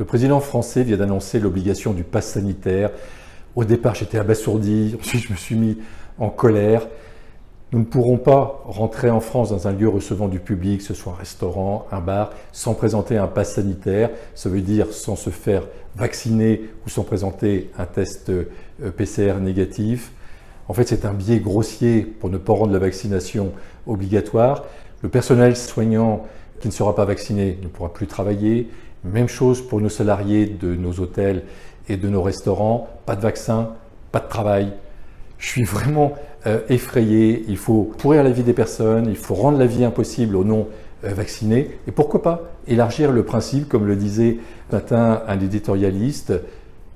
Le président français vient d'annoncer l'obligation du pass sanitaire. Au départ, j'étais abasourdi, ensuite je me suis mis en colère. Nous ne pourrons pas rentrer en France dans un lieu recevant du public, que ce soit un restaurant, un bar, sans présenter un pass sanitaire. Ça veut dire sans se faire vacciner ou sans présenter un test PCR négatif. En fait, c'est un biais grossier pour ne pas rendre la vaccination obligatoire. Le personnel soignant qui ne sera pas vacciné ne pourra plus travailler. Même chose pour nos salariés de nos hôtels et de nos restaurants. Pas de vaccin, pas de travail. Je suis vraiment effrayé. Il faut pourrir la vie des personnes, il faut rendre la vie impossible aux non-vaccinés. Et pourquoi pas élargir le principe, comme le disait ce matin un éditorialiste.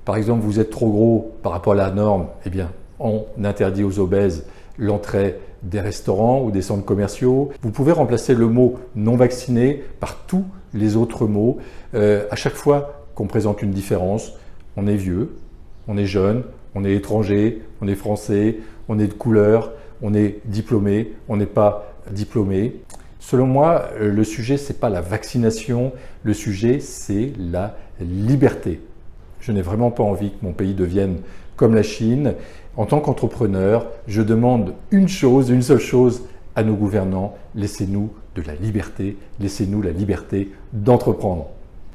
Par exemple, vous êtes trop gros par rapport à la norme, eh bien, on interdit aux obèses l'entrée des restaurants ou des centres commerciaux. Vous pouvez remplacer le mot non vacciné par tous les autres mots. À chaque fois qu'on présente une différence, on est vieux, on est jeune, on est étranger, on est français, on est de couleur, on est diplômé, on n'est pas diplômé. Selon moi, le sujet, ce n'est pas la vaccination, le sujet, c'est la liberté. Je n'ai vraiment pas envie que mon pays devienne comme la Chine. En tant qu'entrepreneur, je demande une seule chose à nos gouvernants, laissez-nous de la liberté, laissez-nous la liberté d'entreprendre.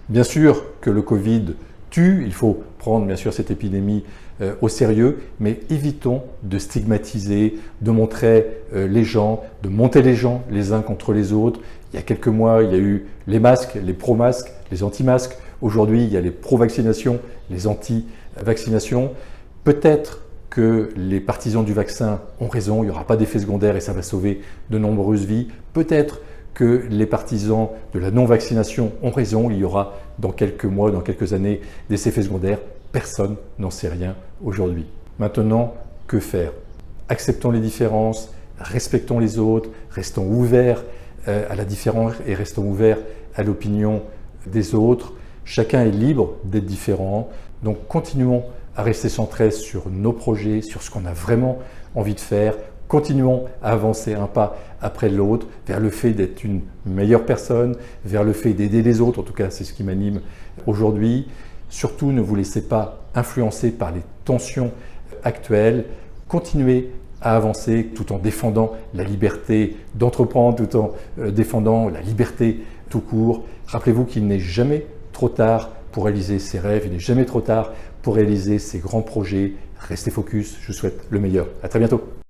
Bien sûr que le Covid tue, il faut prendre bien sûr cette épidémie au sérieux, mais évitons de stigmatiser, de montrer les gens, de monter les gens les uns contre les autres. Il y a quelques mois, il y a eu les masques, les pro-masques, les anti-masques. Aujourd'hui, il y a les pro-vaccinations, les anti-vaccinations. Peut-être que les partisans du vaccin ont raison, il n'y aura pas d'effet secondaire et ça va sauver de nombreuses vies. Peut-être que les partisans de la non-vaccination ont raison, il y aura dans quelques mois, dans quelques années, des effets secondaires. Personne n'en sait rien aujourd'hui. Maintenant, que faire? Acceptons les différences, respectons les autres, restons ouverts à la différence et restons ouverts à l'opinion des autres. Chacun est libre d'être différent, donc continuons à rester centrés sur nos projets, sur ce qu'on a vraiment envie de faire. Continuons à avancer un pas après l'autre vers le fait d'être une meilleure personne, vers le fait d'aider les autres. En tout cas, c'est ce qui m'anime aujourd'hui. Surtout, ne vous laissez pas influencer par les tensions actuelles. Continuez à avancer tout en défendant la liberté d'entreprendre, tout en défendant la liberté tout court. Rappelez-vous qu'il n'est jamais trop tard pour réaliser ses rêves, il n'est jamais trop tard pour réaliser ses grands projets. Restez focus, je vous souhaite le meilleur. À très bientôt.